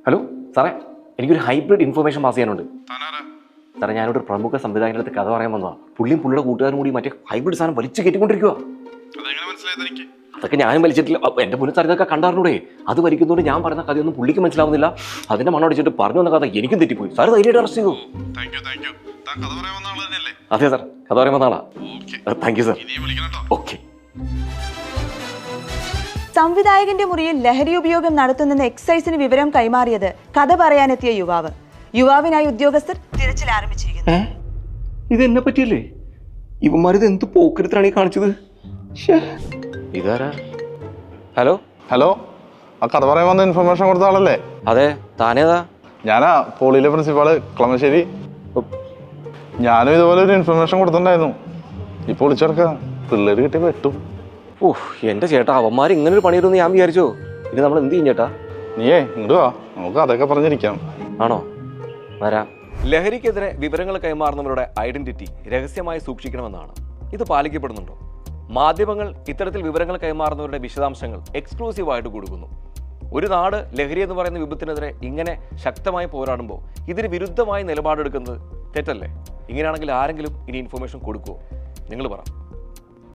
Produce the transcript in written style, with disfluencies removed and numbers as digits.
Hello സാറേ, എനിക്കൊരു hybrid information pass ചെയ്യാനുണ്ട്. സാറേ, ഞാനൊരു പ്രമുഖ സംവിധായകൻ്റെ അടുത്ത് കഥ പറയാൻ വന്നതാണ്. പുള്ളിയും പുള്ളിയുടെ കൂട്ടുകാരും കൂടി മറ്റേ ഹൈബ്രിഡ് സാധനം വലിച്ചു കയറ്റിക്കൊണ്ടിരിക്കുക. അതൊക്കെ ഞാനും വലിച്ചിട്ടില്ല. എൻ്റെ മുന്നിൽ സാർ ഇതൊക്കെ കണ്ടറിഞ്ഞൂടെ? അത് വലിക്കുന്നതുകൊണ്ട് ഞാൻ പറയുന്ന കഥയൊന്നും പുള്ളിക്ക് മനസ്സിലാവുന്നില്ല. അതിൻ്റെ മണ്ണം അടിച്ചിട്ട് പറഞ്ഞു വന്ന കഥ എനിക്കും തെറ്റിപ്പോയി. സാർ ധൈര്യമായിട്ട് അറസ്റ്റ് ചെയ്തു. അതെ സാർ, കഥ പറയാൻ വന്നതാളാ. Thank you sir. ഓക്കെ. സംവിധായകന്റെ മുറിയിൽ ലഹരി ഉപയോഗം നടത്തുന്നെന്ന് എക്സൈസിന് വിവരം കൈമാറിയത് കഥ പറയാനെത്തിയ യുവാവ്. യുവാവിനായി ഉദ്യോഗസ്ഥർ തിരച്ചിൽ ആരംഭിച്ചിരിക്കുന്നു. ഇതെന്നെ പറ്റിയല്ലേ? ഇവന്മാരിത് എന്ത് പോക്കരുത്താണ് ഈ കാണിച്ചത്? ഇതാരാ? ഹലോ ഹലോ, ആ കഥ പറയാൻ വന്ന ഇൻഫർമേഷൻ കൊടുത്ത ആളല്ലേ? അതെ, താനേതാ? ഞാനാ പോളിയിലെ പ്രിൻസിപ്പാള് കളമശ്ശേരി. ഞാനും ഇതുപോലെ ഒരു ഇൻഫർമേഷൻ കൊടുത്തിട്ടുണ്ടായിരുന്നു. ഇപ്പോൾ വിളിച്ചെടുക്ക പിള്ളേർ കിട്ടിയ വെട്ടും. എന്റെ ചേട്ടാ, അവന്മാർ ഇങ്ങനെ ഒരു പണിയിരുന്ന് ഞാൻ വിചാരിച്ചോ. ഇനി നമ്മൾ എന്ത് ചെയ്യും ചേട്ടാ? നീയേ ഇങ്ങോട്ട് വാ, നമുക്ക് അതൊക്കെ പറഞ്ഞിരിക്കാം. ആണോ? വരാം. ലഹരിക്കെതിരെ വിവരങ്ങൾ കൈമാറുന്നവരുടെ ഐഡന്റിറ്റി രഹസ്യമായി സൂക്ഷിക്കണമെന്നാണ്. ഇത് പാലിക്കപ്പെടുന്നുണ്ടോ? മാധ്യമങ്ങൾ ഇത്തരത്തിൽ വിവരങ്ങൾ കൈമാറുന്നവരുടെ വിശദാംശങ്ങൾ എക്സ്ക്ലൂസീവായിട്ട് കൊടുക്കുന്നു. ഒരു നാട് ലഹരി എന്ന് പറയുന്ന വിപത്തിനെതിരെ ഇങ്ങനെ ശക്തമായി പോരാടുമ്പോൾ ഇതിന് വിരുദ്ധമായി നിലപാടെടുക്കുന്നത് തെറ്റല്ലേ? ഇങ്ങനെയാണെങ്കിൽ ആരെങ്കിലും ഇനി ഇൻഫർമേഷൻ കൊടുക്കുമോ? നിങ്ങൾ പറ.